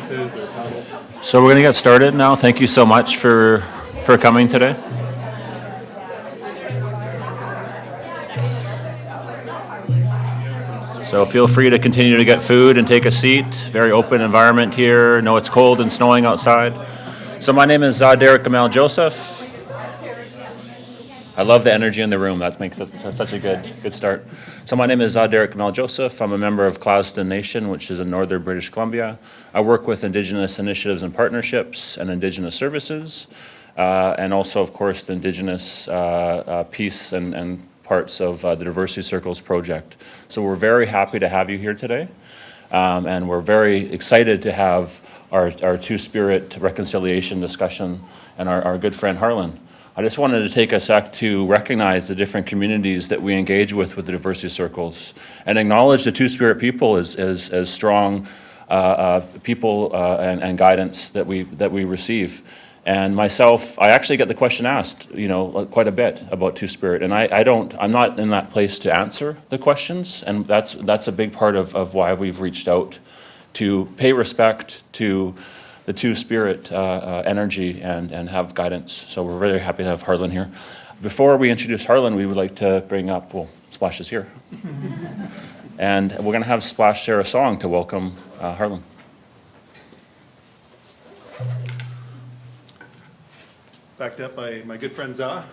pieces or panels. So we're going to get started now. Thank you so much for coming today. So feel free to continue to get food and take a seat. Very open environment here. I know it's cold and snowing outside. So my name is Derek Gamal Joseph. I love the energy in the room. That makes it such a good start. So my name is Derek Gamal Joseph. I'm a member of Nation, which is in northern British Columbia. I work with Indigenous initiatives and partnerships and Indigenous services, and also, of course, the Indigenous piece and parts of the Diversity Circles project. So we're very happy to have you here today, and we're very excited to have our Two-Spirit reconciliation discussion and our good friend Harlan. I just wanted to take a sec to recognize the different communities that we engage with the Diversity Circles and acknowledge the Two-Spirit people as strong people and guidance that we receive. And myself, I actually get the question asked, quite a bit about Two-Spirit, and I'm not in that place to answer the questions, and that's a big part of why we've reached out to pay respect to the Two-Spirit energy and have guidance. So we're very happy to have Harlan here. Before we introduce Harlan, we would like to bring up, Splash is here. And we're going to have Splash share a song to welcome Harlan. Backed up by my good friend Za.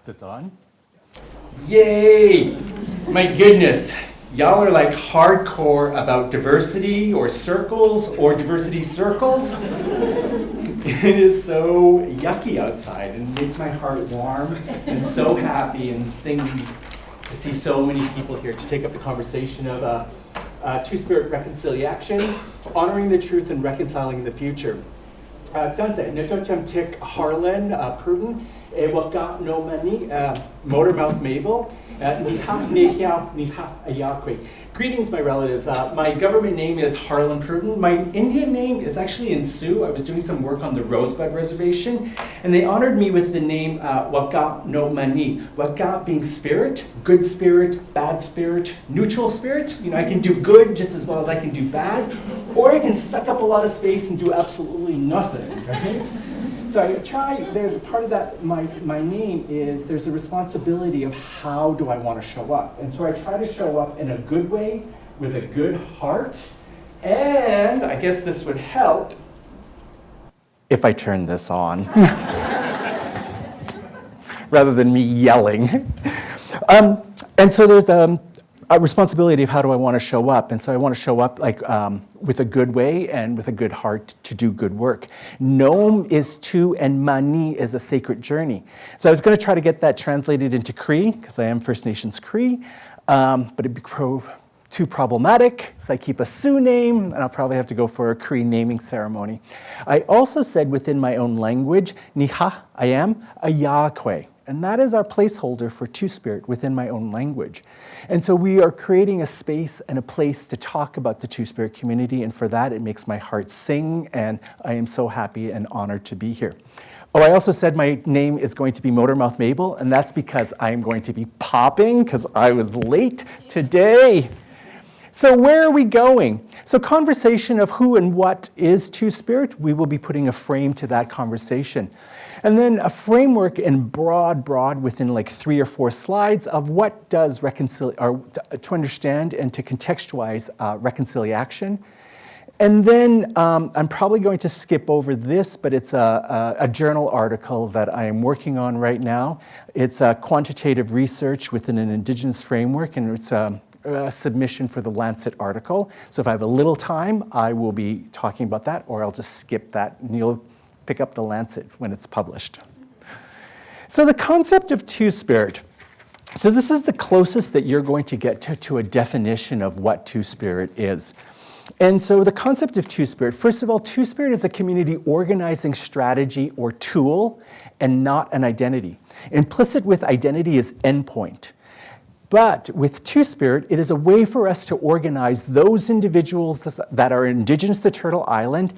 Is this on? Yay! My goodness, y'all are like hardcore about diversity or circles or diversity circles. It is so yucky outside and makes my heart warm and so happy and singing to see so many people here to take up the conversation of Two-Spirit reconciliation, honoring the truth and reconciling the future. Tik Harlan Pruden, Waka no mani, Motormouth Mabel, nēhiyaw. Greetings, my relatives. My government name is Harlan Pruden. My Indian name is actually in Sioux. I was doing some work on the Rosebud Reservation, and they honored me with the name Waka no mani. Waka being spirit, good spirit, bad spirit, neutral spirit. I can do good just as well as I can do bad, or I can suck up a lot of space and do absolutely nothing. Right? So I try, there's a part of that, my name is, there's a responsibility of how do I want to show up. And so I try to show up in a good way, with a good heart, and I guess this would help if I turn this on, rather than me yelling. And so there's a a responsibility of how do I want to show up. And so I want to show up like with a good way and with a good heart to do good work. Nom is two and mani is a sacred journey. So I was going to try to get that translated into Cree, because I am First Nations Cree, but it'd prove too problematic, so I keep a Sioux name, and I'll probably have to go for a Cree naming ceremony. I also said within my own language, nēhiyaw, I am, a Yahweh. And that is our placeholder for Two-Spirit within my own language. And so we are creating a space and a place to talk about the Two-Spirit community, and for that it makes my heart sing, and I am so happy and honored to be here. Oh, I also said my name is going to be Motormouth Mabel, and that's because I am going to be popping, because I was late today. So where are we going? So conversation of who and what is Two-Spirit, we will be putting a frame to that conversation. And then a framework in broad within like 3 or 4 slides of what does to understand and to contextualize reconciliation. And then I'm probably going to skip over this, but it's a journal article that I am working on right now. It's a quantitative research within an Indigenous framework, and it's a submission for the Lancet article. So if I have a little time, I will be talking about that, or I'll just skip that, and you'll pick up the Lancet when it's published. So the concept of Two-Spirit. So this is the closest that you're going to get to a definition of what Two-Spirit is. And so the concept of Two-Spirit, first of all, Two-Spirit is a community organizing strategy or tool and not an identity. Implicit with identity is endpoint. But with Two-Spirit, it is a way for us to organize those individuals that are Indigenous to Turtle Island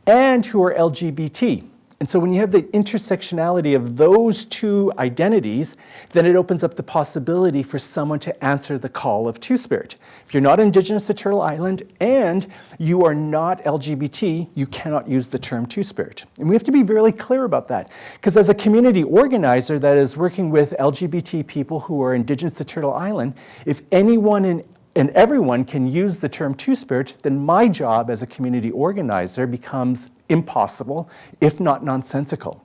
and who are LGBT. And so when you have the intersectionality of those two identities, then it opens up the possibility for someone to answer the call of Two-Spirit. If you're not Indigenous to Turtle Island and you are not LGBT, you cannot use the term Two-Spirit. And we have to be really clear about that. Because as a community organizer that is working with LGBT people who are Indigenous to Turtle Island, if anyone and everyone can use the term Two-Spirit, then my job as a community organizer becomes impossible, if not nonsensical.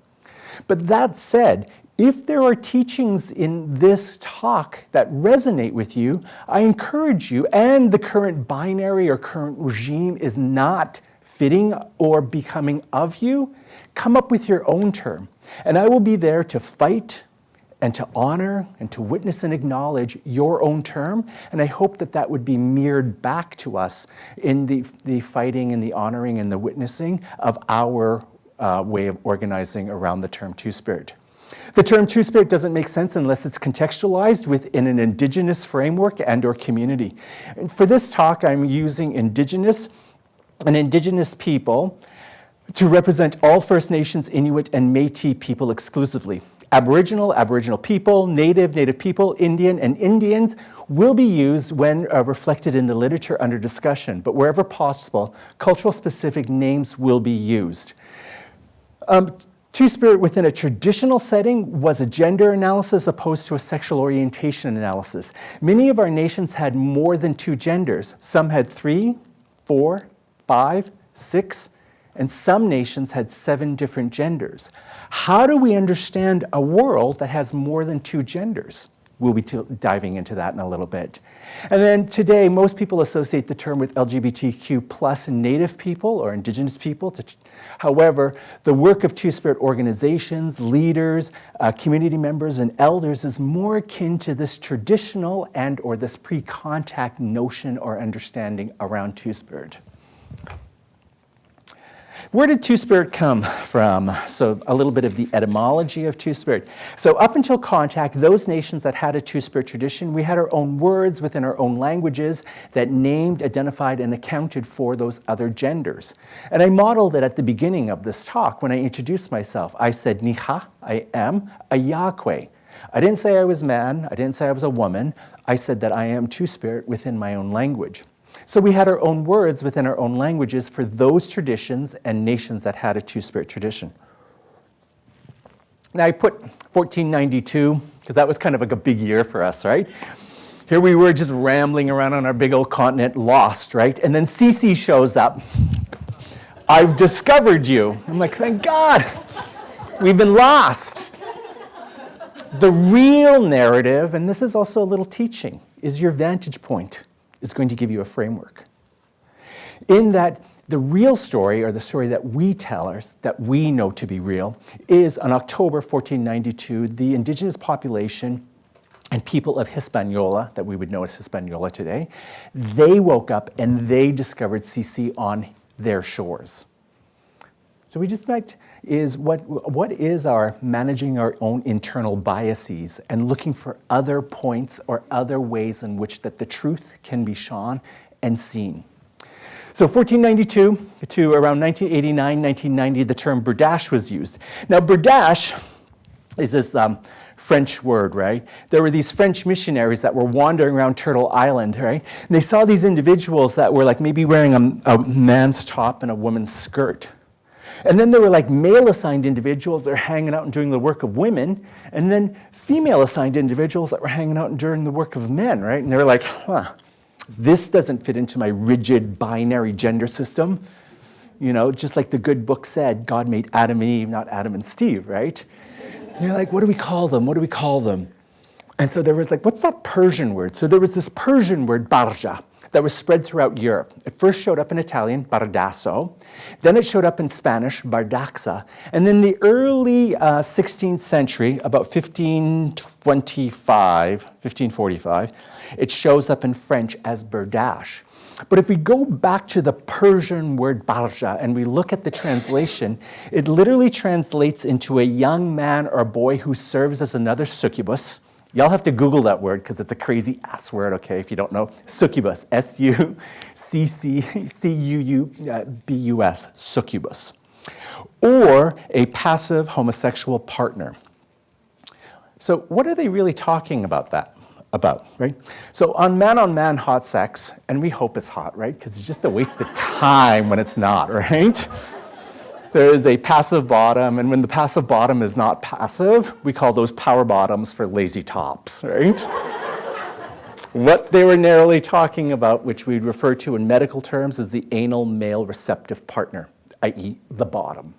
But that said, if there are teachings in this talk that resonate with you, I encourage you, and the current binary or current regime is not fitting or becoming of you, come up with your own term. And I will be there to fight and to honor and to witness and acknowledge your own term. And I hope that that would be mirrored back to us in the fighting and the honoring and the witnessing of our way of organizing around the term Two-Spirit. The term Two-Spirit doesn't make sense unless it's contextualized within an Indigenous framework and or community. And for this talk, I'm using Indigenous and Indigenous people to represent all First Nations, Inuit, and Métis people exclusively. Aboriginal people, Native people, Indian, and Indians will be used when reflected in the literature under discussion, but wherever possible, cultural-specific names will be used. Two-Spirit within a traditional setting was a gender analysis opposed to a sexual orientation analysis. Many of our nations had more than 2 genders. Some had 3, 4, 5, 6, and some nations had 7 different genders. How do we understand a world that has more than 2 genders? We'll be diving into that in a little bit. And then today, most people associate the term with LGBTQ plus Native people or Indigenous people. However, the work of Two-Spirit organizations, leaders, community members, and elders is more akin to this traditional and or this pre-contact notion or understanding around Two-Spirit. Where did Two-Spirit come from? So a little bit of the etymology of Two-Spirit. So up until contact, those nations that had a Two-Spirit tradition, we had our own words within our own languages that named, identified, and accounted for those other genders. And I modeled it at the beginning of this talk when I introduced myself. I said, nēhiyaw, I am, a Yahweh. I didn't say I was man, I didn't say I was a woman. I said that I am Two-Spirit within my own language. So we had our own words within our own languages for those traditions and nations that had a Two-Spirit tradition. Now I put 1492, because that was kind of like a big year for us, right? Here we were just rambling around on our big old continent, lost, right? And then Cece shows up. I've discovered you. I'm like, thank God, we've been lost. The real narrative, and this is also a little teaching, is your vantage point is going to give you a framework. In that the real story, or the story that we tell us, that we know to be real, is on October 1492, the Indigenous population and people of Hispaniola, that we would know as Hispaniola today, they woke up and they discovered CC on their shores. So we just met is what is our managing our own internal biases and looking for other points or other ways in which that the truth can be shone and seen. So 1492 to around 1989, 1990, the term berdache was used. Now berdache is this French word, right? There were these French missionaries that were wandering around Turtle Island, right? And they saw these individuals that were like maybe wearing a man's top and a woman's skirt. And then there were like male-assigned individuals that were hanging out and doing the work of women, and then female-assigned individuals that were hanging out and doing the work of men, right? And they were like, this doesn't fit into my rigid binary gender system. You know, just like the good book said, God made Adam and Eve, not Adam and Steve, right? And you're like, what do we call them? What do we call them? And so there was like, what's that Persian word? So there was this Persian word, barja, that was spread throughout Europe. It first showed up in Italian, bardasso. Then it showed up in Spanish, bardaxa. And then the early 16th century, about 1545, it shows up in French as berdache. But if we go back to the Persian word barja and we look at the translation, it literally translates into a young man or boy who serves as another succubus. Y'all have to Google that word because it's a crazy ass word, okay, if you don't know. Succubus, S-U-C-C-U-U-B-U-S, succubus. Or a passive homosexual partner. So what are they really talking about right? So on man hot sex, and we hope it's hot, right? Because it's just a waste of time when it's not, right? There is a passive bottom, and when the passive bottom is not passive, we call those power bottoms for lazy tops, right? What they were narrowly talking about, which we'd refer to in medical terms as the anal male receptive partner, i.e. the bottom.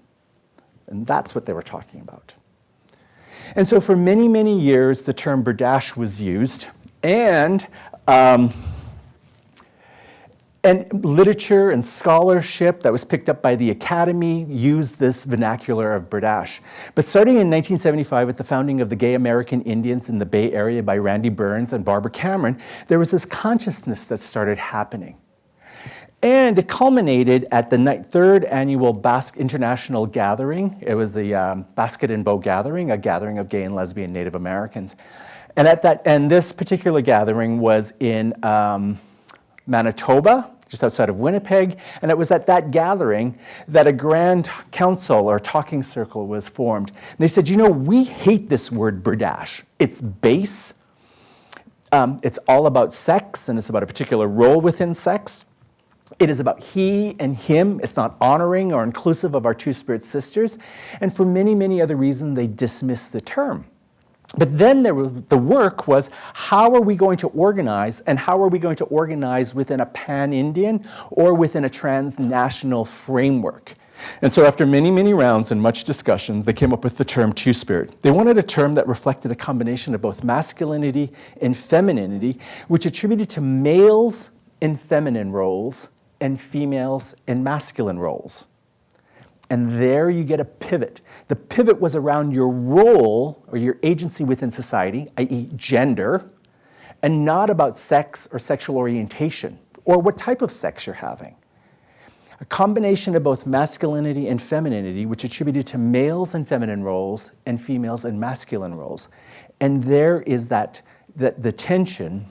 And that's what they were talking about. And so for many, many years, the term berdache was used, and literature and scholarship that was picked up by the Academy used this vernacular of berdache. But starting in 1975 with the founding of the Gay American Indians in the Bay Area by Randy Burns and Barbara Cameron, there was this consciousness that started happening. And it culminated at the third annual Basque International Gathering. It was the Basket and Bow Gathering, a gathering of gay and lesbian Native Americans. And this particular gathering was in Manitoba, just outside of Winnipeg, and it was at that gathering that a grand council or talking circle was formed. And they said, you know, we hate this word berdache. It's base, it's all about sex, and it's about a particular role within sex. It is about he and him. It's not honoring or inclusive of our Two-Spirit sisters. And for many, many other reasons, they dismissed the term. But then the work was, how are we going to organize, and how are we going to organize within a pan-Indian or within a transnational framework? And so after many, many rounds and much discussions, they came up with the term Two-Spirit. They wanted a term that reflected a combination of both masculinity and femininity, which attributed to males in feminine roles and females in masculine roles. And there you get a pivot. The pivot was around your role or your agency within society, i.e. gender, and not about sex or sexual orientation or what type of sex you're having. A combination of both masculinity and femininity, which attributed to males in feminine roles and females in masculine roles. And there is the tension,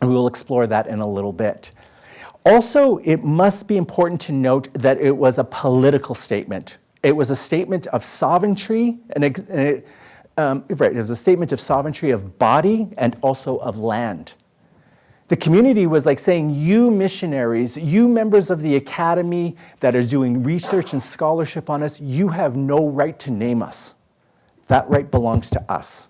and we will explore that in a little bit. Also, it must be important to note that it was a political statement. It was a statement of sovereignty, it was a statement of sovereignty of body and also of land. The community was like saying, you missionaries, you members of the Academy that are doing research and scholarship on us, you have no right to name us. That right belongs to us.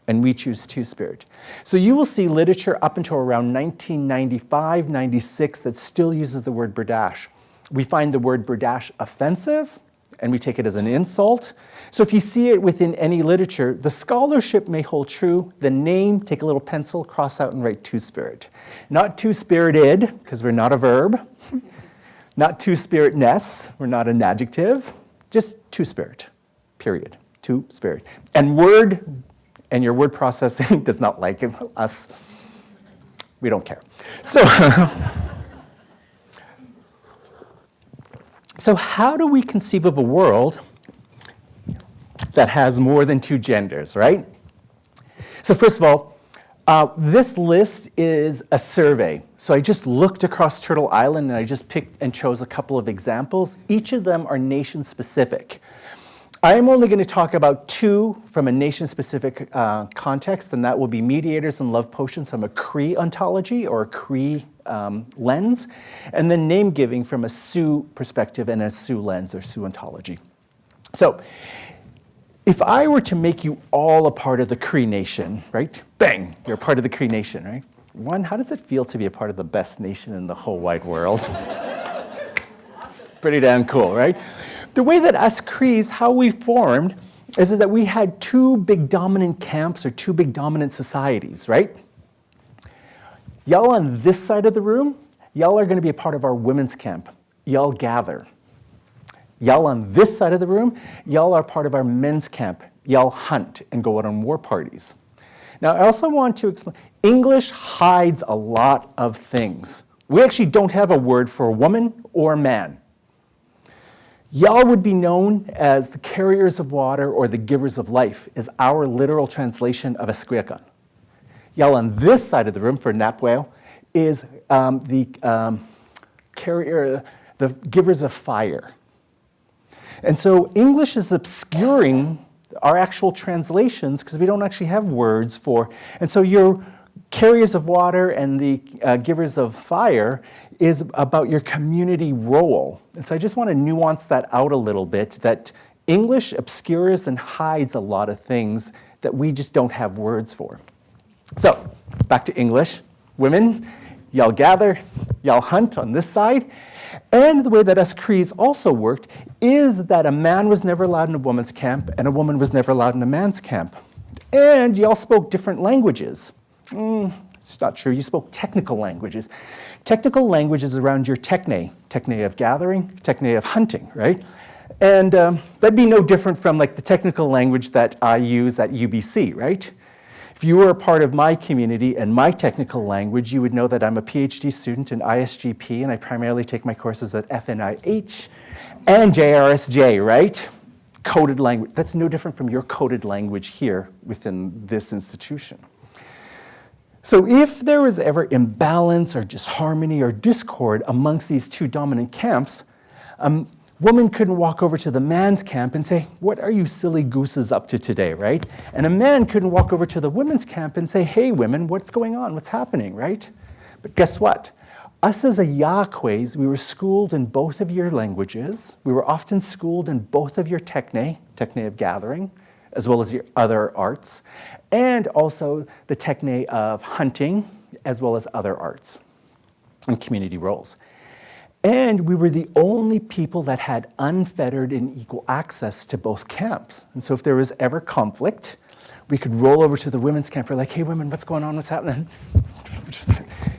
And we choose Two-Spirit. So you will see literature up until around 1995, 96 that still uses the word berdache. We find the word berdache offensive, and we take it as an insult. So if you see it within any literature, the scholarship may hold true. The name, take a little pencil, cross out and write two-spirit. Not two-spirited, because we're not a verb. Not two-spiritness, we're not an adjective. Just two-spirit, period. Two-spirit. And word, and your word processing does not like us. We don't care. So, so how do we conceive of a world that has more than two genders, right? So first of all, this list is a survey. So I just looked across Turtle Island and I just picked and chose a couple of examples. Each of them are nation-specific. I am only going to talk about two from a nation-specific context, and that will be mediators and love potions from a Cree ontology or a Cree lens, and then name-giving from a Sioux perspective and a Sioux lens or Sioux ontology. So if I were to make you all a part of the Cree Nation, right? Bang, you're a part of the Cree Nation, right? One, how does it feel to be a part of the best nation in the whole wide world? Pretty damn cool, right? The way that us Crees, how we formed, is that we had two big dominant camps or two big dominant societies, right? Y'all on this side of the room, y'all are going to be a part of our women's camp. Y'all gather. Y'all on this side of the room, y'all are part of our men's camp. Y'all hunt and go out on war parties. Now, I also want to explain, English hides a lot of things. We actually don't have a word for a woman or a man. Y'all would be known as the carriers of water or the givers of life, is our literal translation of esqueakan. Y'all on this side of the room for Napweo is the givers of fire. And so English is obscuring our actual translations because we don't actually have words for, and so your carriers of water and the givers of fire is about your community role. And so I just want to nuance that out a little bit, that English obscures and hides a lot of things that we just don't have words for. So back to English. Women, y'all gather, y'all hunt on this side. And the way that us Crees also worked is that a man was never allowed in a woman's camp and a woman was never allowed in a man's camp. And y'all spoke different languages. It's not true. You spoke technical languages. Technical languages around your techne of gathering, techne of hunting, right? And that'd be no different from like the technical language that I use at UBC, right? If you were a part of my community and my technical language, you would know that I'm a Ph.D. student in ISGP, and I primarily take my courses at FNIH and JRSJ, right? Coded language. That's no different from your coded language here within this institution. So if there was ever imbalance or disharmony or discord amongst these two dominant camps, a woman couldn't walk over to the man's camp and say, what are you silly gooses up to today, right? And a man couldn't walk over to the women's camp and say, hey, women, what's going on? What's happening, right? But guess what? Us as a Yahwehs, we were schooled in both of your languages. We were often schooled in both of your techne of gathering, as well as your other arts, and also the techne of hunting, as well as other arts and community roles. And we were the only people that had unfettered and equal access to both camps. And so if there was ever conflict, we could roll over to the women's camp. We're like, hey, women, what's going on? What's happening?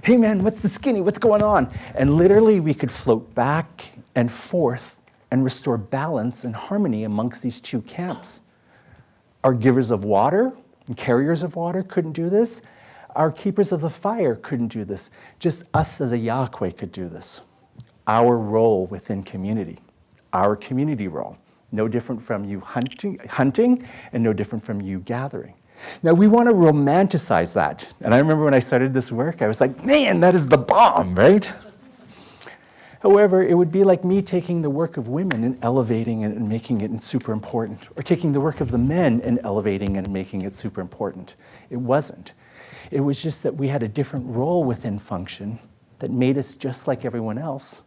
Hey, man, what's the skinny? What's going on? And literally, we could float back and forth and restore balance and harmony amongst these two camps. Our givers of water and carriers of water couldn't do this. Our keepers of the fire couldn't do this. Just us as a Yahweh could do this. Our role within community, our community role. No different from you hunting and no different from you gathering. Now, we want to romanticize that. And I remember when I started this work, I was like, man, that is the bomb, right? However, it would be like me taking the work of women and elevating it and making it super important, or taking the work of the men and elevating it and making it super important. It wasn't. It was just that we had a different role within function that made us just like everyone else,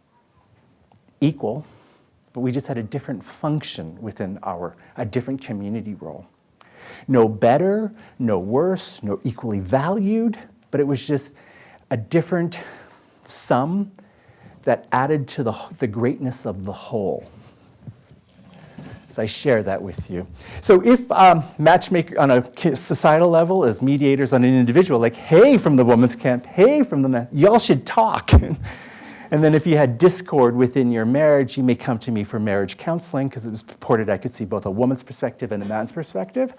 equal, but we just had a different function within a different community role. No better, no worse, no equally valued, but it was just a different sum that added to the greatness of the whole. So I share that with you. So if matchmaker on a societal level is mediators on an individual, like, hey, from the women's camp, hey, from the men, y'all should talk. And then if you had discord within your marriage, you may come to me for marriage counseling because it was purported I could see both a woman's perspective and a man's perspective.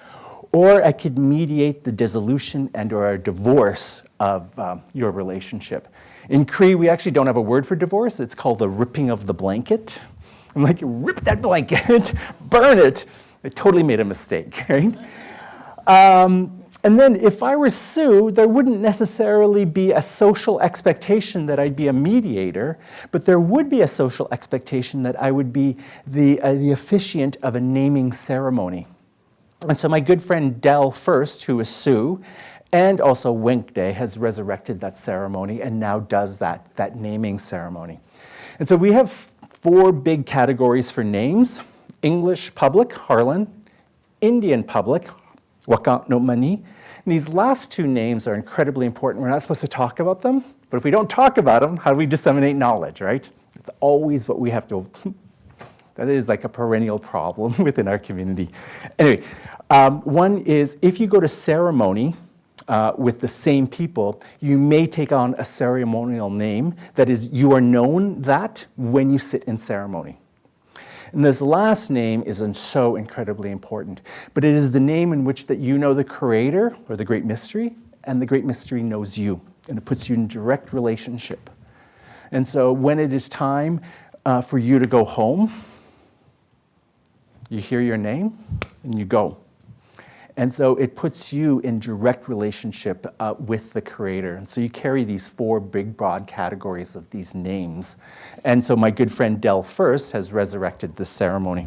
Or I could mediate the dissolution and or a divorce of your relationship. In Cree, we actually don't have a word for divorce. It's called the ripping of the blanket. I'm like, rip that blanket, burn it. I totally made a mistake, right? And then if I were Sue, there wouldn't necessarily be a social expectation that I'd be a mediator, but there would be a social expectation that I would be the officiant of a naming ceremony. And so my good friend Del First, who is Sue, and also Winkday, has resurrected that ceremony and now does that naming ceremony. And so we have 4 big categories for names: English public, Harlan; Indian public, Wakant no Mani. And these last 2 names are incredibly important. We're not supposed to talk about them, but if we don't talk about them, how do we disseminate knowledge, right? It's always what we have to, that is like a perennial problem within our community. Anyway, one is if you go to ceremony with the same people, you may take on a ceremonial name that is, you are known that when you sit in ceremony. And this last name isn't so incredibly important, but it is the name in which that you know the creator or the great mystery, and the great mystery knows you, and it puts you in direct relationship. And so when it is time for you to go home, you hear your name and you go. And so it puts you in direct relationship with the creator. And so you carry these 4 big, broad categories of these names. And so my good friend Del First has resurrected this ceremony.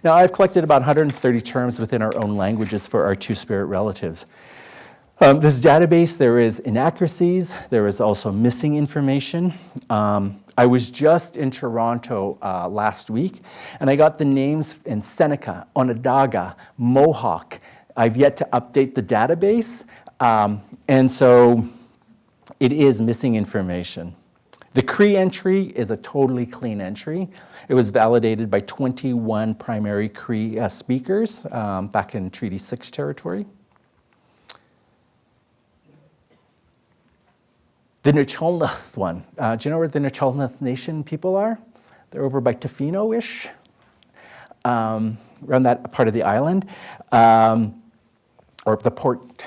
Now, I've collected about 130 terms within our own languages for our Two-Spirit relatives. This database, there is inaccuracies. There is also missing information. I was just in Toronto last week, and I got the names in Seneca, Onondaga, Mohawk. I've yet to update the database, and so it is missing information. The Cree entry is a totally clean entry. It was validated by 21 primary Cree speakers back in Treaty 6 territory. The Nūchulnūth one. Do you know where the Nūchulnūth Nation people are? They're over by Tofino-ish, around that part of the island. Or the Port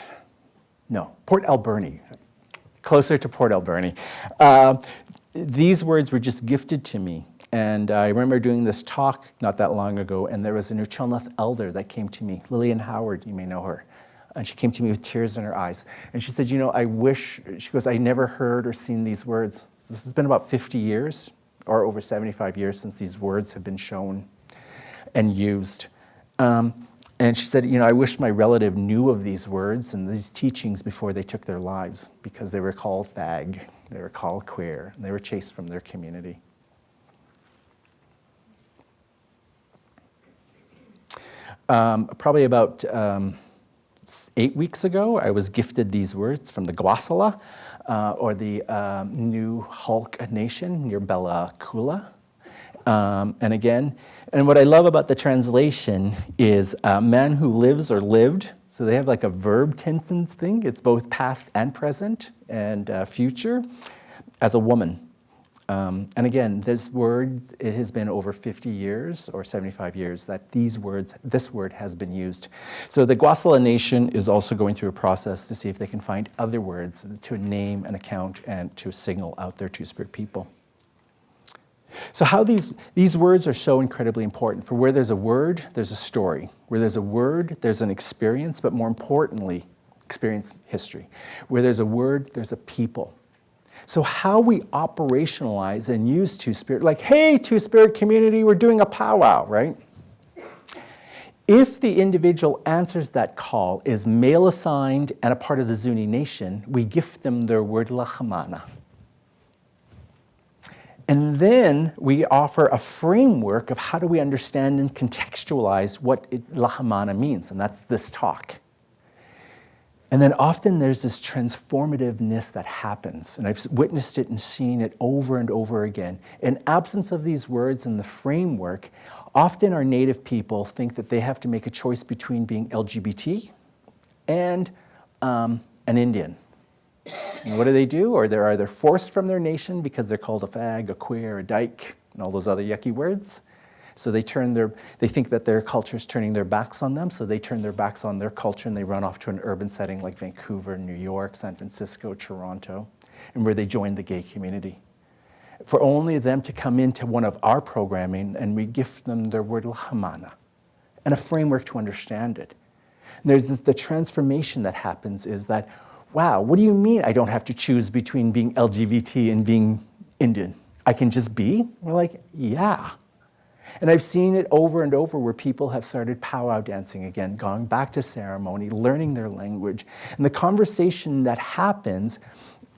Alberni, closer to Port Alberni. These words were just gifted to me. And I remember doing this talk not that long ago, and there was a Nūchulnūth elder that came to me, Lillian Howard, you may know her. And she came to me with tears in her eyes. And she said, you know, I wish, she goes, I never heard or seen these words. This has been about 50 years, or over 75 years since these words have been shown and used. And she said, you know, I wish my relative knew of these words and these teachings before they took their lives, because they were called fag, they were called queer, and they were chased from their community. Probably about 8 weeks ago, I was gifted these words from the Gwasala, or the New Hulk Nation near Bella Coola. And what I love about the translation is man who lives or lived. So they have like a verb tense thing. It's both past and present and future as a woman. And again, this word, it has been over 50 years or 75 years that this word has been used. So the Gwasala Nation is also going through a process to see if they can find other words to name an account and to signal out their Two-Spirit people. So how these words are so incredibly important. For where there's a word, there's a story. Where there's a word, there's an experience, but more importantly, experience history. Where there's a word, there's a people. So how we operationalize and use Two-Spirit, like, hey, Two-Spirit community, we're doing a powwow, right? If the individual answers that call, is male assigned and a part of the Zuni Nation, we gift them their word Lahamana. And then we offer a framework of how do we understand and contextualize what Lahamana means, and that's this talk. And then often there's this transformativeness that happens, and I've witnessed it and seen it over and over again. In absence of these words and the framework, Often our Native people think that they have to make a choice between being LGBT and an Indian. And what do? Or they're either forced from their nation because they're called a fag, a queer, a dyke, and all those other yucky words. So they think that their culture is turning their backs on them, so they turn their backs on their culture and they run off to an urban setting like Vancouver, New York, San Francisco, Toronto, and where they join the gay community. For only them to come into one of our programming and we gift them their word Lahamana and a framework to understand it. And there's the transformation that happens is that, wow, what do you mean I don't have to choose between being LGBT and being Indian? I can just be? We're like, yeah. And I've seen it over and over where people have started powwow dancing again, going back to ceremony, learning their language. And the conversation that happens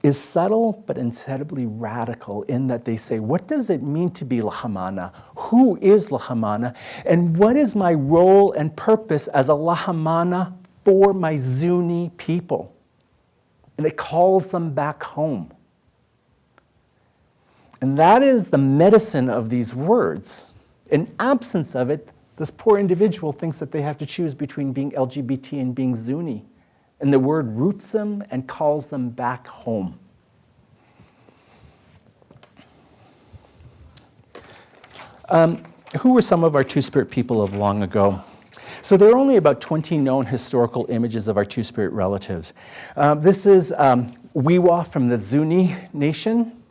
is subtle but incredibly radical in that they say, what does it mean to be Lahamana? Who is Lahamana? And what is my role and purpose as a Lahamana for my Zuni people? And it calls them back home. And that is the medicine of these words. In absence of it, this poor individual thinks that they have to choose between being LGBT and being Zuni. And the word roots them and calls them back home. Who were some of our Two-Spirit people of long ago? So there are only about 20 known historical images of our Two-Spirit relatives. This is Wiwa from the Zuni Nation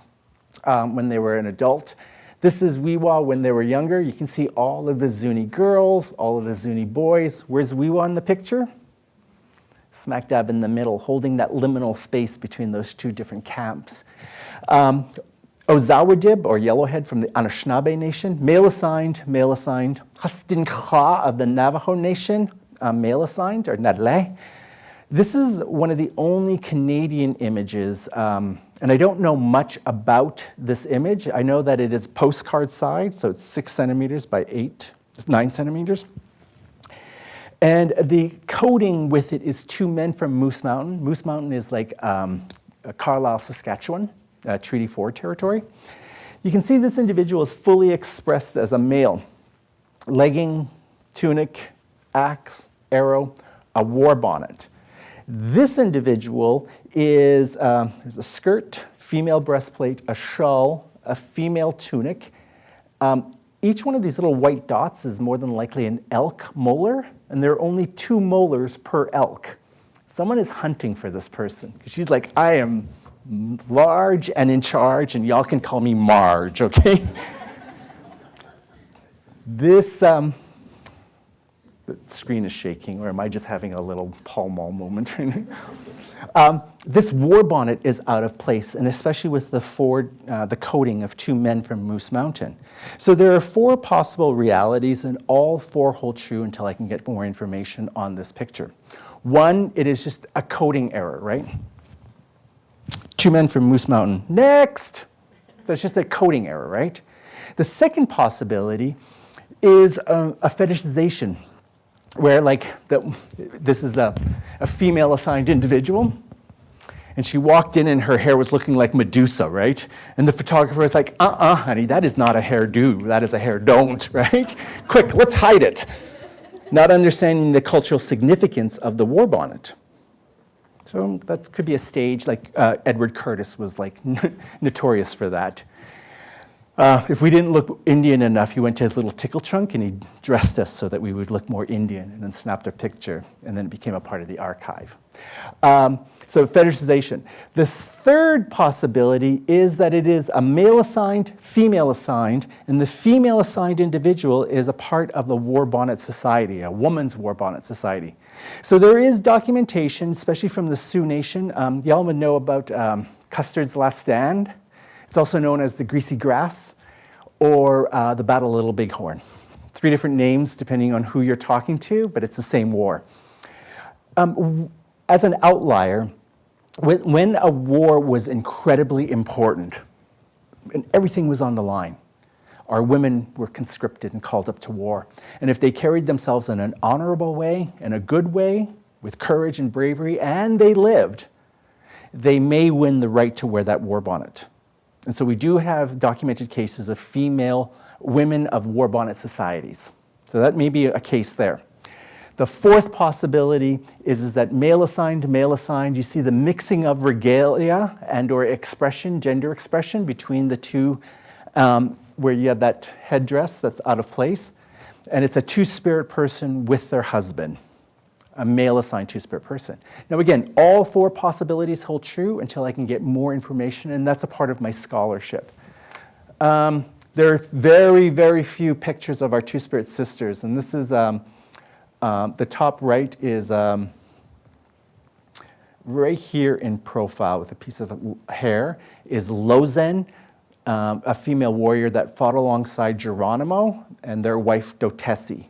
when they were an adult. This is Wiwa when they were younger. You can see all of the Zuni girls, all of the Zuni boys. Where's Wiwa in the picture? Smack dab in the middle, holding that liminal space between those two different camps. Ozawadib, or Yellowhead from the Anishinaabe Nation, male assigned. Hastinkha of the Navajo Nation, male assigned, or Nadle. This is one of the only Canadian images, and I don't know much about this image. I know that it is postcard size, so it's 6 centimeters by 9 centimeters. And the coding with it is 2 men from Moose Mountain. Moose Mountain is like Carlisle, Saskatchewan, Treaty 4 territory. You can see this individual is fully expressed as a male. Legging, tunic, axe, arrow, a war bonnet. This individual is, there's a skirt, female breastplate, a shawl, a female tunic. Each one of these little white dots is more than likely an elk molar, and there are only 2 molars per elk. Someone is hunting for this person. She's like, I am large and in charge, and y'all can call me Marge, okay? This, the screen is shaking, or am I just having a little Pall Mall moment right now? This war bonnet is out of place, and especially with the coding of 2 men from Moose Mountain. So there are 4 possible realities, and all 4 hold true until I can get more information on this picture. 1, it is just a coding error, right? 2 men from Moose Mountain. Next! So it's just a coding error, right? The second possibility is a fetishization, where this is a female assigned individual, and she walked in and her hair was looking like Medusa, right? And the photographer was like, honey, that is not a hairdo, that is a hair don't, right? Quick, let's hide it. Not understanding the cultural significance of the war bonnet. So that could be a stage, like Edward Curtis was like notorious for that. If we didn't look Indian enough, he went to his little tickle trunk and he dressed us so that we would look more Indian and then snapped a picture, and then it became a part of the archive. So fetishization. This third possibility is that it is a male assigned, female assigned, and the female assigned individual is a part of the war bonnet society, a woman's war bonnet society. So there is documentation, especially from the Sioux Nation. Y'all would know about Custer's Last Stand. It's also known as the Greasy Grass or the Battle of Little Bighorn. 3 different names depending on who you're talking to, but it's the same war. As an outlier, when a war was incredibly important and everything was on the line, our women were conscripted and called up to war. And if they carried themselves in an honorable way, in a good way, with courage and bravery, and they lived, they may win the right to wear that war bonnet. And so we do have documented cases of female women of war bonnet societies. So that may be a case there. The fourth possibility is that male assigned, you see the mixing of regalia and or expression, gender expression between the two, where you have that headdress that's out of place. And it's a two-spirit person with their husband, a male assigned two-spirit person. Now again, all four possibilities hold true until I can get more information, and that's a part of my scholarship. There are very, very few pictures of our two-spirit sisters, and this is, the top right is right here in profile with a piece of hair is Lozen, a female warrior that fought alongside Geronimo and their wife Dotesi.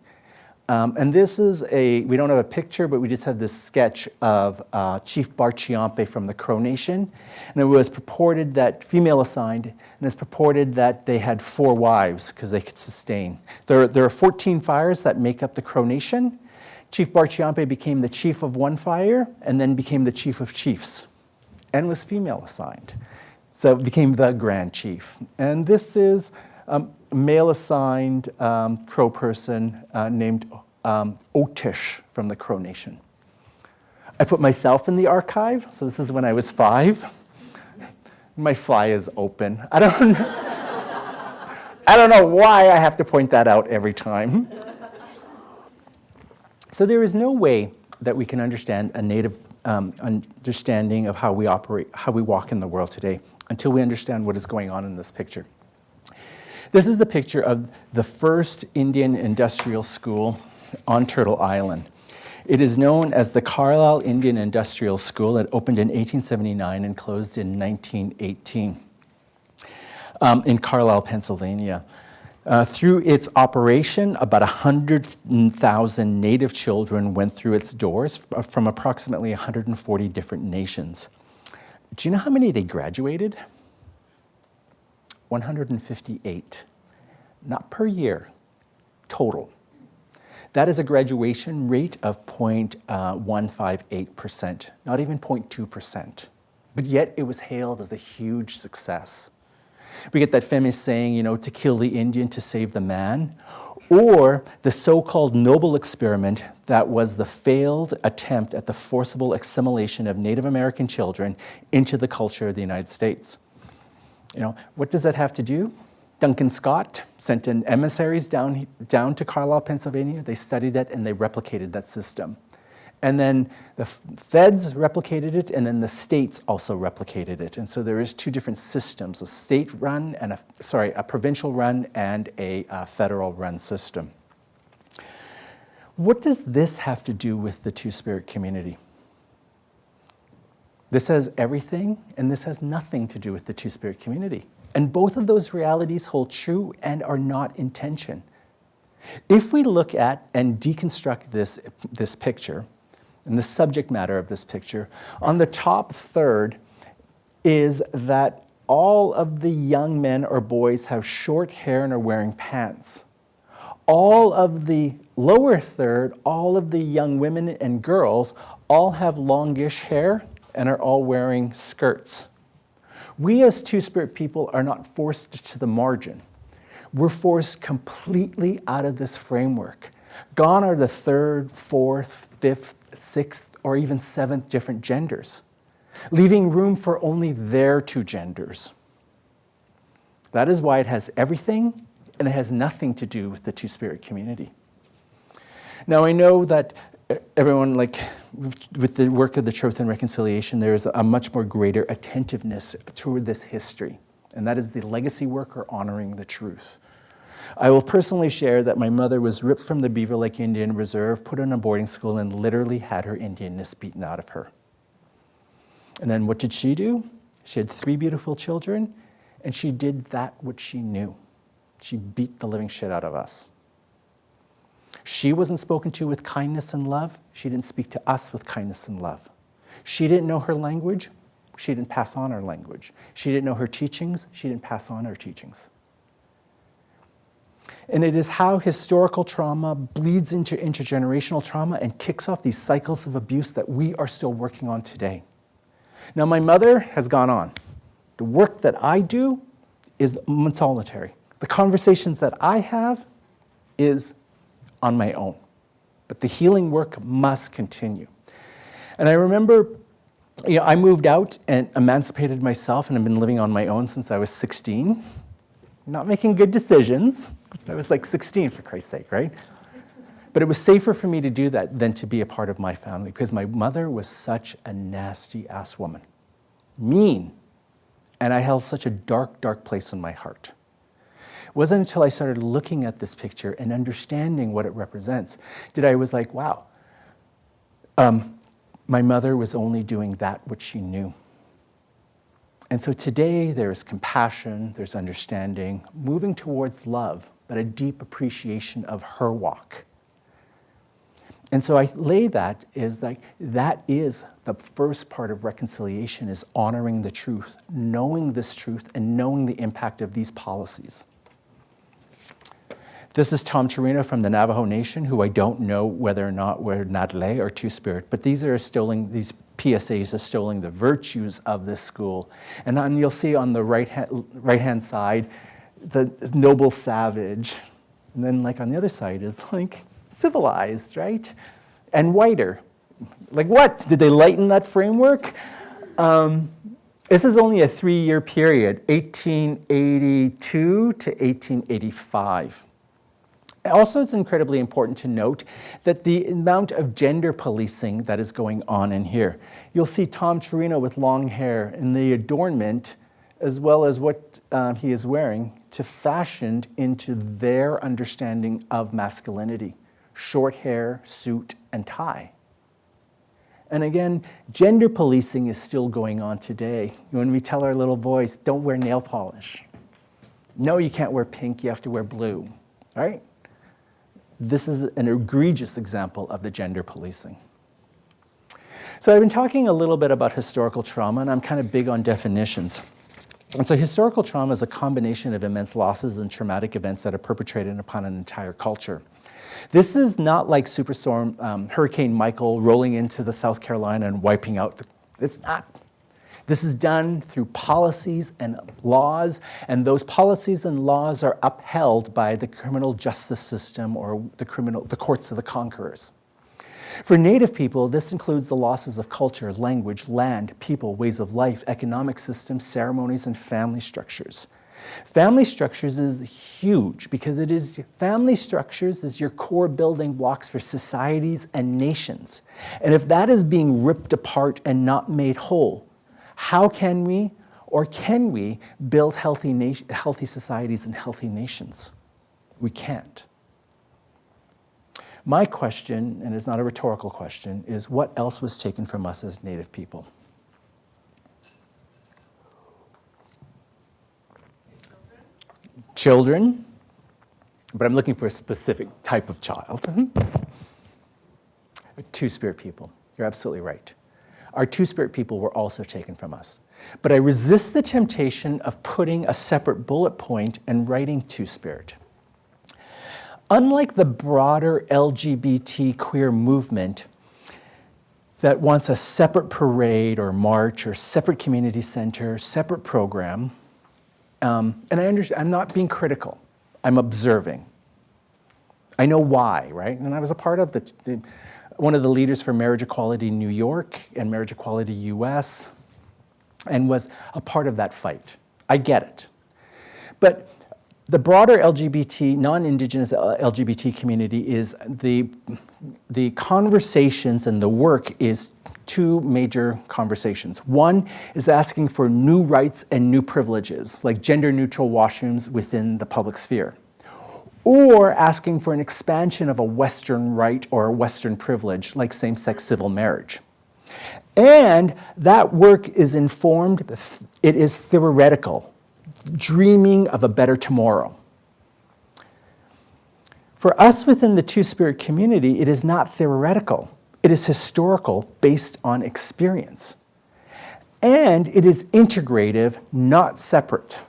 And this is we don't have a picture, but we just have this sketch of Chief Barchiampe from the Crow Nation. And it was purported that, female assigned, and it's purported that they had 4 wives because they could sustain. There are 14 fires that make up the Crow Nation. Chief Barchiampe became the chief of one fire and then became the chief of chiefs and was female assigned. So it became the Grand Chief. And this is a male assigned Crow person named Otish from the Crow Nation. I put myself in the archive, so this is when I was 5. My fly is open. I don't know why I have to point that out every time. So there is no way that we can understand a native understanding of how we operate, how we walk in the world today, until we understand what is going on in this picture. This is the picture of the first Indian industrial school on Turtle Island. It is known as the Carlisle Indian Industrial School. It opened in 1879 and closed in 1918 in Carlisle, Pennsylvania. Through its operation, about 100,000 Native children went through its doors from approximately 140 different nations. Do you know how many they graduated? 158. Not per year, total. That is a graduation rate of 0.158%, not even 0.2%. But yet it was hailed as a huge success. We get that famous saying, to kill the Indian to save the man, or the so-called noble experiment that was the failed attempt at the forcible assimilation of Native American children into the culture of the United States. What does that have to do? Duncan Scott sent in emissaries down to Carlisle, Pennsylvania. They studied it and they replicated that system. And then the feds replicated it, and then the states also replicated it. And so there is 2 different systems, a state-run and a provincial-run and a federal-run system. What does this have to do with the Two-Spirit community? This has everything, and this has nothing to do with the Two-Spirit community. And both of those realities hold true and are not in tension. If we look at and deconstruct this picture, and the subject matter of this picture, on the top third is that all of the young men or boys have short hair and are wearing pants. All of the lower third, all of the young women and girls, all have longish hair and are all wearing skirts. We as Two-Spirit people are not forced to the margin. We're forced completely out of this framework. Gone are the 3rd, 4th, 5th, 6th, or even 7th different genders, leaving room for only their 2 genders. That is why it has everything, and it has nothing to do with the Two-Spirit community. Now I know that everyone, with the work of the Truth and Reconciliation, there is a much more greater attentiveness toward this history, and that is the legacy work or honoring the truth. I will personally share that my mother was ripped from the Beaver Lake Indian Reserve, put in a boarding school, and literally had her Indianness beaten out of her. And then what did she do? She had 3 beautiful children, and she did that which she knew. She beat the living shit out of us. She wasn't spoken to with kindness and love. She didn't speak to us with kindness and love. She didn't know her language. She didn't pass on her language. She didn't know her teachings. She didn't pass on her teachings. And it is how historical trauma bleeds into intergenerational trauma and kicks off these cycles of abuse that we are still working on today. Now, my mother has gone on. The work that I do is solitary. The conversations that I have is on my own, but the healing work must continue. And I remember, I moved out and emancipated myself, and I've been living on my own since I was 16. Not making good decisions. I was like 16, for Christ's sake, right? But it was safer for me to do that than to be a part of my family, because my mother was such a nasty-ass woman. Mean. And I held such a dark, dark place in my heart. It wasn't until I started looking at this picture and understanding what it represents that I was like, wow, my mother was only doing that which she knew. And so today there's compassion, there's understanding, moving towards love, but a deep appreciation of her walk. And so I lay that is like, that is the first part of reconciliation, is honoring the truth, knowing this truth, and knowing the impact of these policies. This is Tom Torino from the Navajo Nation, who I don't know whether or not we're Nadle or Two-Spirit, but these PSAs are instilling the virtues of this school. And then you'll see on the right-hand side, the noble savage. And then like on the other side is like civilized, right? And whiter. Like what? Did they lighten that framework? This is only a 3-year period, 1882 to 1885. Also, it's incredibly important to note that the amount of gender policing that is going on in here. You'll see Tom Torino with long hair and the adornment, as well as what he is wearing, to fashioned into their understanding of masculinity. Short hair, suit, and tie. And again, gender policing is still going on today. When we tell our little boys, don't wear nail polish. No, you can't wear pink, you have to wear blue, right? This is an egregious example of the gender policing. So I've been talking a little bit about historical trauma, and I'm kind of big on definitions. And so historical trauma is a combination of immense losses and traumatic events that are perpetrated upon an entire culture. This is not like Superstorm Hurricane Michael rolling into the South Carolina and wiping out it's not. This is done through policies and laws, and those policies and laws are upheld by the criminal justice system or the courts of the conquerors. For Native people, this includes the losses of culture, language, land, people, ways of life, economic systems, ceremonies, and family structures. Family structures is huge because family structures is your core building blocks for societies and nations. And if that is being ripped apart and not made whole, how can we build healthy societies and healthy nations? We can't. My question, and it's not a rhetorical question, is what else was taken from us as Native people? Children, but I'm looking for a specific type of child. Two-Spirit people, you're absolutely right. Our Two-Spirit people were also taken from us. But I resist the temptation of putting a separate bullet point and writing Two-Spirit. Unlike the broader LGBT queer movement that wants a separate parade or march or separate community center, separate program, and I'm not being critical, I'm observing. I know why, right? And I was a part of one of the leaders for marriage equality in New York and marriage equality US, and was a part of that fight. I get it. But the broader LGBT, non-Indigenous LGBT community is the conversations and the work is two major conversations. One is asking for new rights and new privileges, like gender-neutral washrooms within the public sphere, or asking for an expansion of a Western right or a Western privilege, like same-sex civil marriage. And that work is informed, it is theoretical, dreaming of a better tomorrow. For us within the Two-Spirit community, it is not theoretical. It is historical, based on experience. And it is integrative, not separate.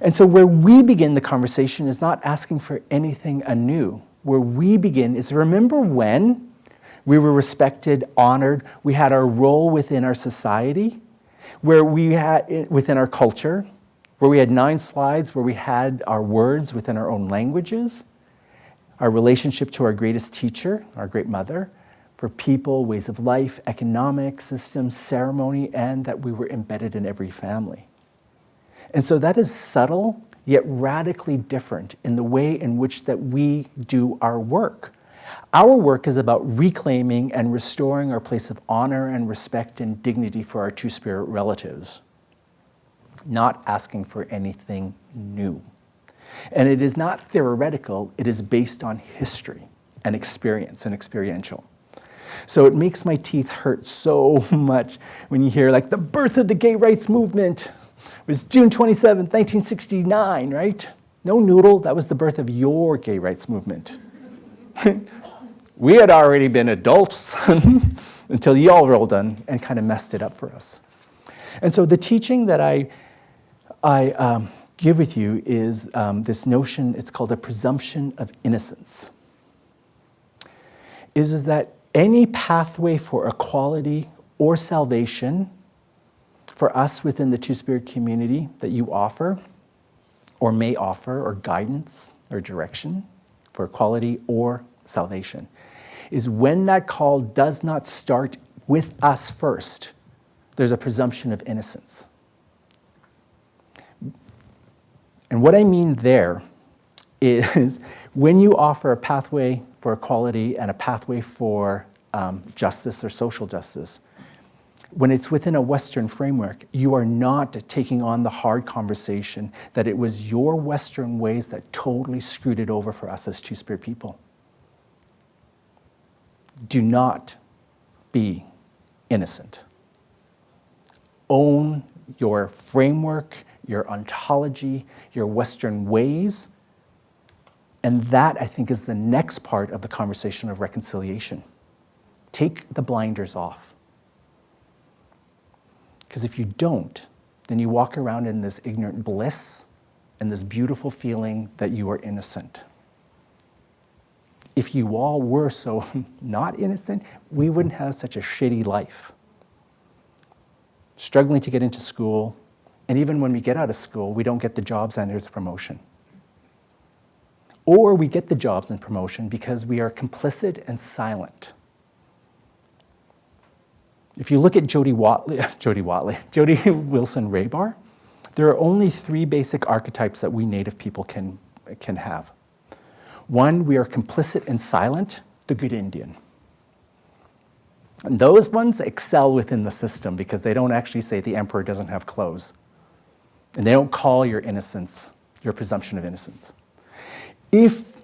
And so where we begin the conversation is not asking for anything anew. Where we begin is, remember when we were respected, honored, we had our role within our society, where we had, within our culture, where we had 9 slides where we had our words within our own languages, our relationship to our greatest teacher, our great mother, for people, ways of life, economic systems, ceremony, and that we were embedded in every family. And so that is subtle, yet radically different in the way in which that we do our work. Our work is about reclaiming and restoring our place of honor and respect and dignity for our two-spirit relatives, not asking for anything new. And it is not theoretical, it is based on history and experience and experiential. So it makes my teeth hurt so much when you hear like the birth of the gay rights movement was June 27th, 1969, right? No noodle, that was the birth of your gay rights movement. We had already been adults until y'all rolled in and kind of messed it up for us. And so the teaching that I give with you is this notion, it's called a presumption of innocence. Is that any pathway for equality or salvation for us within the Two-Spirit community that you offer or may offer, or guidance or direction for equality or salvation, is when that call does not start with us first, there's a presumption of innocence. And what I mean there is when you offer a pathway for equality and a pathway for justice or social justice, when it's within a Western framework, you are not taking on the hard conversation that it was your Western ways that totally screwed it over for us as Two-Spirit people. Do not be innocent. Own your framework, your ontology, your Western ways, and that, I think, is the next part of the conversation of reconciliation. Take the blinders off. Because if you don't, then you walk around in this ignorant bliss and this beautiful feeling that you are innocent. If you all were so not innocent, we wouldn't have such a shitty life. Struggling to get into school, and even when we get out of school, we don't get the jobs and the promotion. Or we get the jobs and promotion because we are complicit and silent. If you look at Jody Wilson Raybar, there are only 3 basic archetypes that we Native people can have. 1, we are complicit and silent, the good Indian. And those ones excel within the system because they don't actually say the emperor doesn't have clothes. And they don't call your innocence, your presumption of innocence. If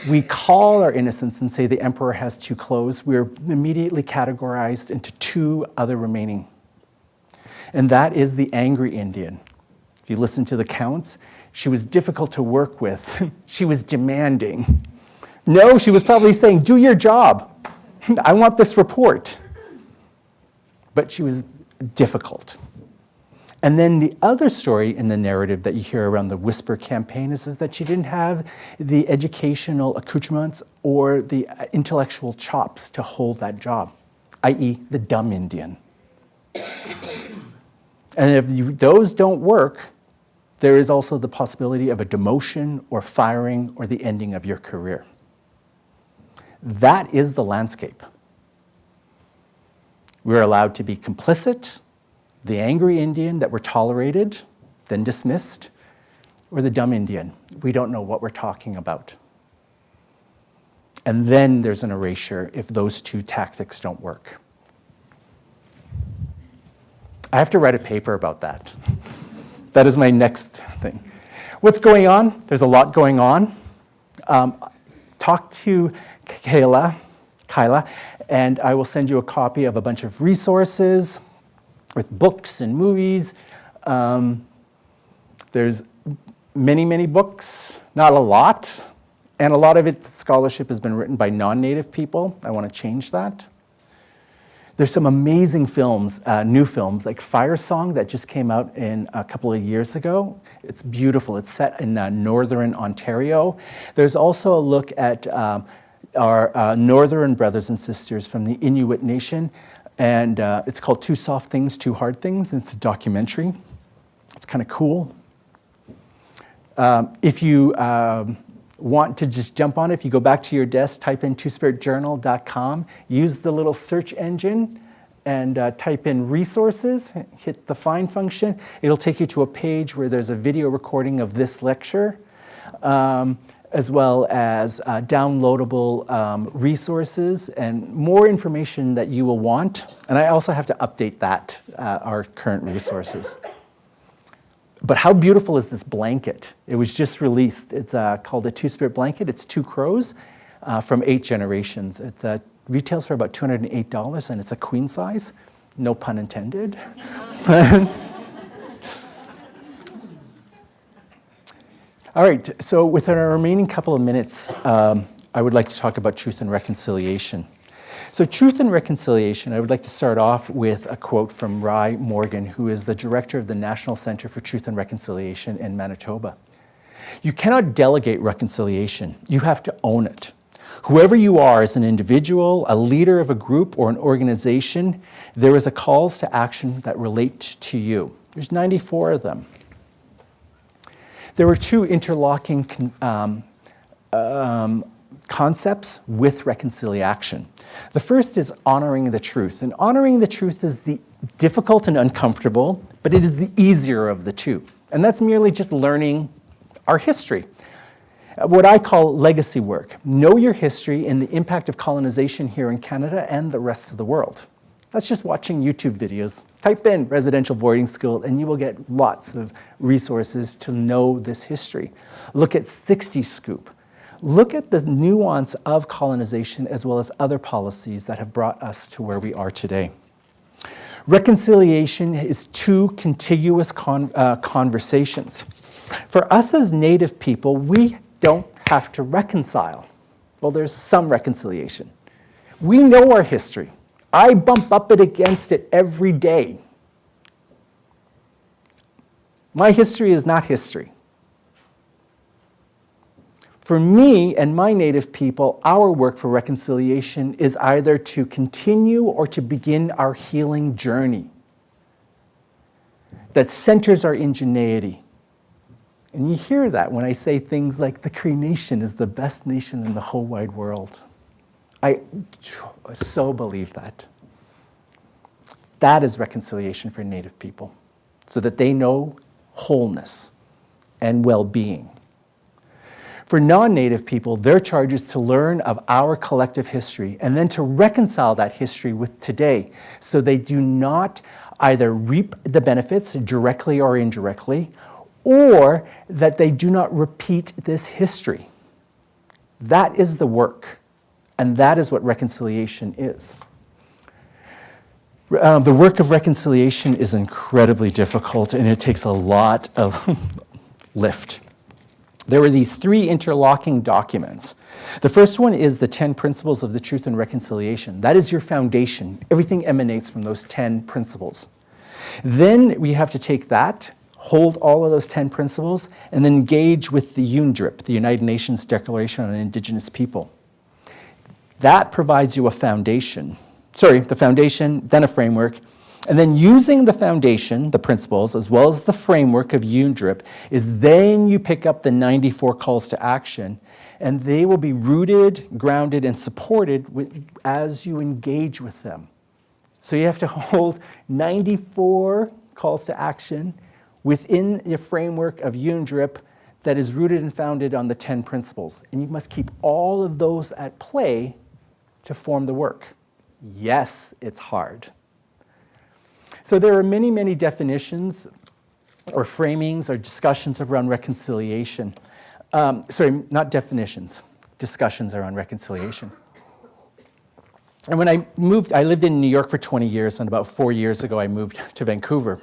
we call our innocence and say the emperor has 2 clothes, we're immediately categorized into 2 other remaining. And that is the angry Indian. If you listen to the counts, she was difficult to work with. She was demanding. No, she was probably saying, do your job. I want this report. But she was difficult. And then the other story in the narrative that you hear around the Whisper campaign is that she didn't have the educational accoutrements or the intellectual chops to hold that job, i.e. the dumb Indian. And if those don't work, there is also the possibility of a demotion or firing or the ending of your career. That is the landscape. We're allowed to be complicit, the angry Indian that we're tolerated, then dismissed, or the dumb Indian. We don't know what we're talking about. And then there's an erasure if those 2 tactics don't work. I have to write a paper about that. That is my next thing. What's going on? There's a lot going on. Talk to Kyla, and I will send you a copy of a bunch of resources with books and movies. There's many, many books, not a lot, and a lot of its scholarship has been written by non-Native people. I want to change that. There's some amazing films, new films, like Fire Song that just came out in a couple of years ago. It's beautiful. It's set in northern Ontario. There's also a look at our northern brothers and sisters from the Inuit Nation, and it's called Two Soft Things, Two Hard Things. It's a documentary. It's kind of cool. If you want to just jump on it, if you go back to your desk, type in twospiritjournal.com, use the little search engine and type in resources, hit the find function. It'll take you to a page where there's a video recording of this lecture, as well as downloadable resources and more information that you will want. And I also have to update that, our current resources. But how beautiful is this blanket? It was just released. It's called a Two-Spirit blanket. It's 2 crows from 8 generations. It retails for about $208, and it's a queen size. No pun intended. All right, so within our remaining couple of minutes, I would like to talk about truth and reconciliation. So truth and reconciliation, I would like to start off with a quote from Ry Morgan, who is the director of the National Centre for Truth and Reconciliation in Manitoba. You cannot delegate reconciliation. You have to own it. Whoever you are as an individual, a leader of a group or an organization, there is a calls to action that relate to you. There's 94 of them. There were 2 interlocking concepts with reconciliation. The first is honoring the truth. And honoring the truth is the difficult and uncomfortable, but it is the easier of the 2. And that's merely just learning our history. What I call legacy work. Know your history and the impact of colonization here in Canada and the rest of the world. That's just watching YouTube videos. Type in residential boarding school and you will get lots of resources to know this history. Look at 60 Scoop. Look at the nuance of colonization as well as other policies that have brought us to where we are today. Reconciliation is 2 contiguous conversations. For us as Native people, we don't have to reconcile. Well, there's some reconciliation. We know our history. I bump up against it every day. My history is not history. For me and my Native people, our work for reconciliation is either to continue or to begin our healing journey that centers our indigeneity. And you hear that when I say things like the Cree Nation is the best nation in the whole wide world. I so believe that. That is reconciliation for Native people, so that they know wholeness and well-being. For non-Native people, their charge is to learn of our collective history and then to reconcile that history with today so they do not either reap the benefits directly or indirectly, or that they do not repeat this history. That is the work, and that is what reconciliation is. The work of reconciliation is incredibly difficult, and it takes a lot of lift. There were these 3 interlocking documents. The first one is the 10 Principles of the Truth and Reconciliation. That is your foundation. Everything emanates from those 10 principles. Then we have to take that, hold all of those 10 principles, and then engage with the UNDRIP, the United Nations Declaration on Indigenous People. That provides you a foundation. The foundation, then a framework, and then using the foundation, the principles, as well as the framework of UNDRIP, is then you pick up the 94 calls to action, and they will be rooted, grounded, and supported as you engage with them. So you have to hold 94 calls to action within the framework of UNDRIP that is rooted and founded on the 10 principles. And you must keep all of those at play to form the work. Yes, it's hard. So there are many, many definitions or framings or discussions around reconciliation. Not definitions, discussions around reconciliation. And when I moved, I lived in New York for 20 years, and about 4 years ago I moved to Vancouver.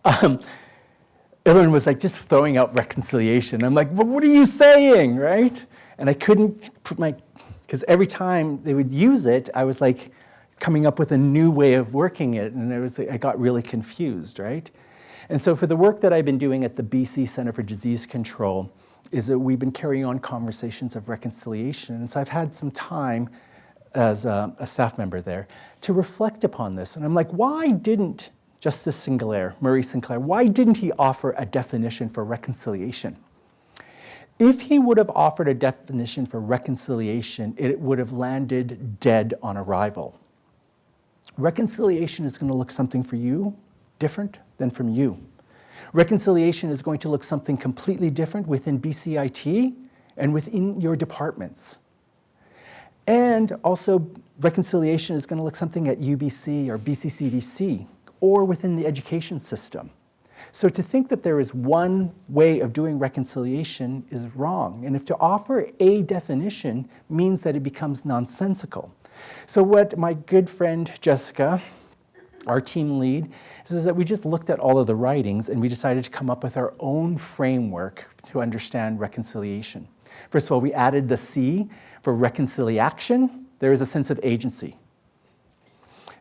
Everyone was like just throwing out reconciliation. I'm like, well, what are you saying, right? And I couldn't put because every time they would use it, I was like coming up with a new way of working it, and I got really confused, right? And so for the work that I've been doing at the BC Centre for Disease Control is that we've been carrying on conversations of reconciliation. And so I've had some time as a staff member there to reflect upon this. And I'm like, why didn't Justice Murray Sinclair, why didn't he offer a definition for reconciliation? If he would have offered a definition for reconciliation, it would have landed dead on arrival. Reconciliation is going to look something for you different than from you. Reconciliation is going to look something completely different within BCIT and within your departments. And also, reconciliation is going to look something at UBC or BCCDC or within the education system. So to think that there is one way of doing reconciliation is wrong. And if to offer a definition means that it becomes nonsensical. So what my good friend Jessica, our team lead, is that we just looked at all of the writings and we decided to come up with our own framework to understand reconciliation. First of all, we added the C for reconciliation. There is a sense of agency,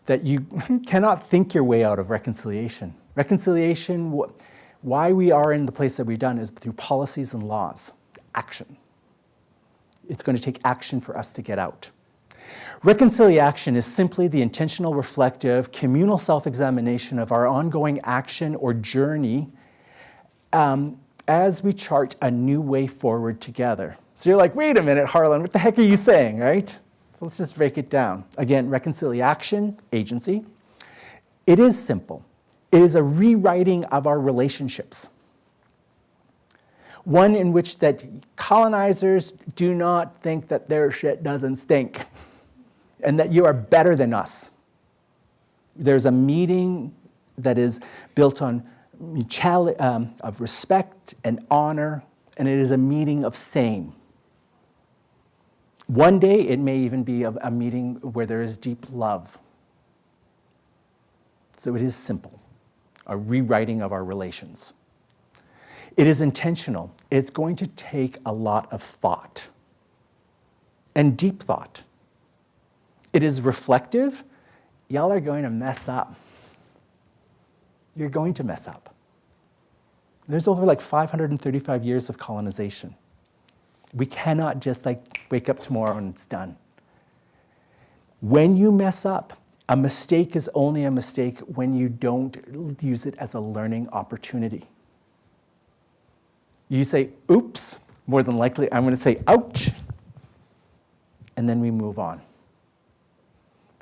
that you cannot think your way out of reconciliation. Reconciliation, why we are in the place that we've done is through policies and laws, action. It's going to take action for us to get out. Reconciliation is simply the intentional, reflective, communal self-examination of our ongoing action or journey as we chart a new way forward together. So you're like, wait a minute, Harlan, what the heck are you saying, right? So let's just break it down. Again, reconciliation, agency. It is simple. It is a rewriting of our relationships. One in which that colonizers do not think that their shit doesn't stink and that you are better than us. There's a meeting that is built on of respect and honor, and it is a meeting of same. One day it may even be a meeting where there is deep love. So it is simple, a rewriting of our relations. It is intentional. It's going to take a lot of thought and deep thought. It is reflective. Y'all are going to mess up. You're going to mess up. There's over like 535 years of colonization. We cannot just like wake up tomorrow and it's done. When you mess up, a mistake is only a mistake when you don't use it as a learning opportunity. You say, oops, more than likely I'm going to say, ouch, and then we move on.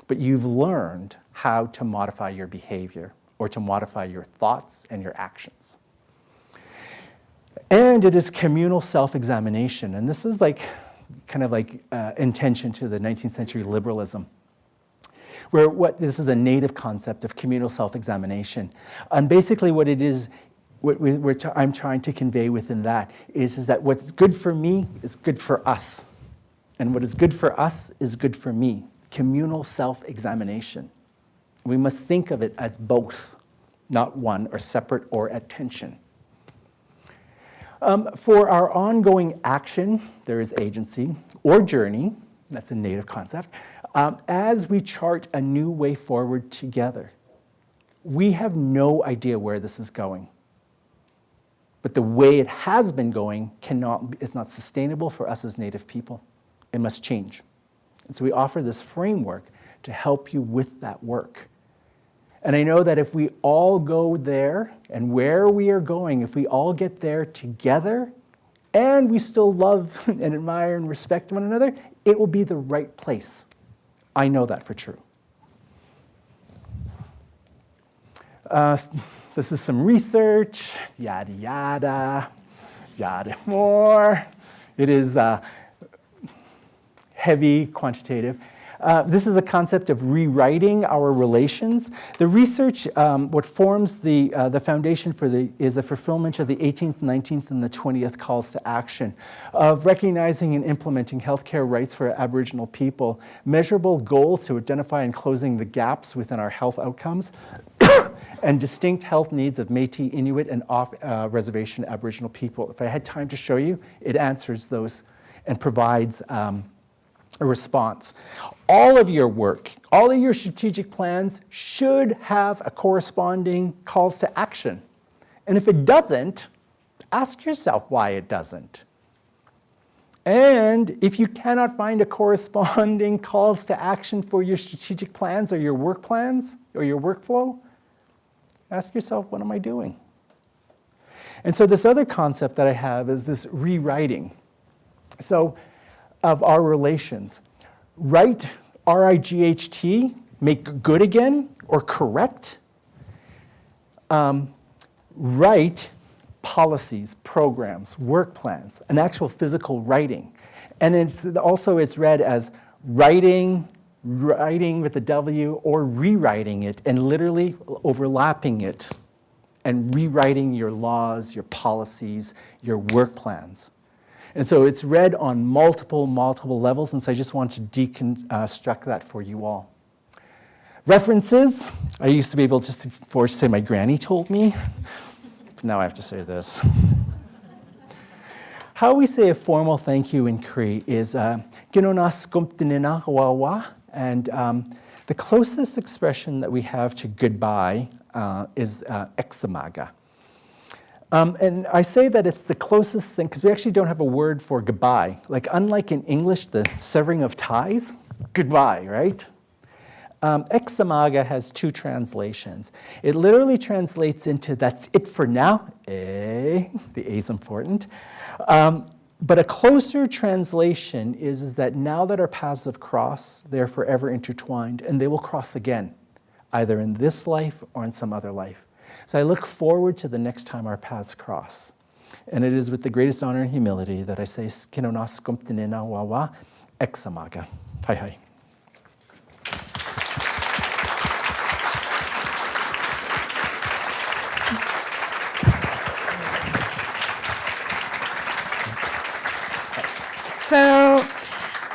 But you've learned how to modify your behavior or to modify your thoughts and your actions. And it is communal self-examination. And this is like, kind of like intention to the 19th century liberalism, where this is a native concept of communal self-examination. And basically what it is, I'm trying to convey within that is that what's good for me is good for us. And what is good for us is good for me. Communal self-examination. We must think of it as both, not one or separate or at tension. For our ongoing action, there is agency, or journey, that's a native concept, as we chart a new way forward together. We have no idea where this is going. But the way it has been going is not sustainable for us as Native people. It must change. And so we offer this framework to help you with that work. And I know that if we all go there and where we are going, if we all get there together and we still love and admire and respect one another, it will be the right place. I know that for true. This is some research, yada, yada, yada more. It is heavy, quantitative. This is a concept of rewriting our relations. The research, what forms the foundation for is a fulfillment of the 18th, 19th, and the 20th calls to action of recognizing and implementing healthcare rights for Aboriginal people, measurable goals to identify and closing the gaps within our health outcomes, and distinct health needs of Métis, Inuit, and off-reservation Aboriginal people. If I had time to show you, it answers those and provides a response. All of your work, all of your strategic plans should have a corresponding calls to action. And if it doesn't, ask yourself why it doesn't. And if you cannot find a corresponding calls to action for your strategic plans or your work plans or your workflow, ask yourself, what am I doing? And so this other concept that I have is this rewriting. So of our relations. Right, R-I-G-H-T, make good again or correct. Write policies, programs, work plans, an actual physical writing. And it's read as writing with a W, or rewriting it, and literally overlapping it and rewriting your laws, your policies, your work plans. And so it's read on multiple levels, and so I just want to deconstruct that for you all. References, I used to be able just to say my granny told me. Now I have to say this. How we say a formal thank you in Cree is Ginona skumptinina wawa, and the closest expression that we have to goodbye is examaga. And I say that it's the closest thing because we actually don't have a word for goodbye. Like unlike in English, the severing of ties, goodbye, right? Examaga has two translations. It literally translates into that's it for now, the A is important. But a closer translation is that now that our paths have crossed, they're forever intertwined, and they will cross again, either in this life or in some other life. So I look forward to the next time our paths cross. And it is with the greatest honor and humility that I say, Ginona skumptinina wawa examaga. Hai hai. So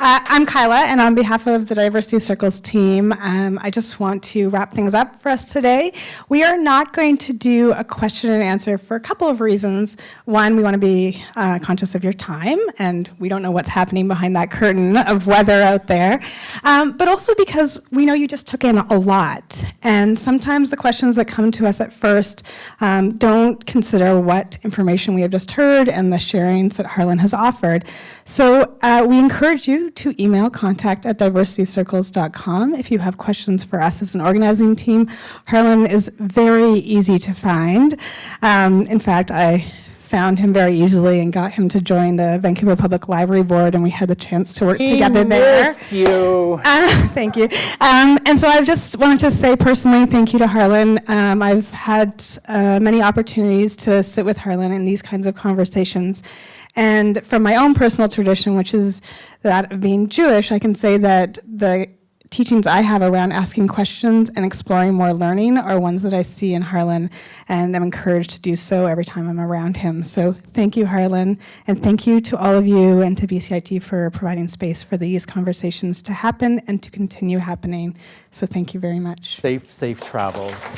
I'm Kyla, and on behalf of the Diversity Circles team, I just want to wrap things up for us today. We are not going to do a question and answer for a couple of reasons. One, we want to be conscious of your time, and we don't know what's happening behind that curtain of weather out there. But also because we know you just took in a lot, and sometimes the questions that come to us at first don't consider what information we have just heard and the sharings that Harlan has offered. So we encourage you to email contact@diversitycircles.com if you have questions for us as an organizing team. Harlan is very easy to find. In fact, I found him very easily and got him to join the Vancouver Public Library Board, and we had the chance to work together there. Miss you. Thank you. And so I just wanted to say personally thank you to Harlan. I've had many opportunities to sit with Harlan in these kinds of conversations. And from my own personal tradition, which is that of being Jewish, I can say that the teachings I have around asking questions and exploring more learning are ones that I see in Harlan, and I'm encouraged to do so every time I'm around him. So thank you, Harlan, and thank you to all of you and to BCIT for providing space for these conversations to happen and to continue happening. So thank you very much. Safe travels.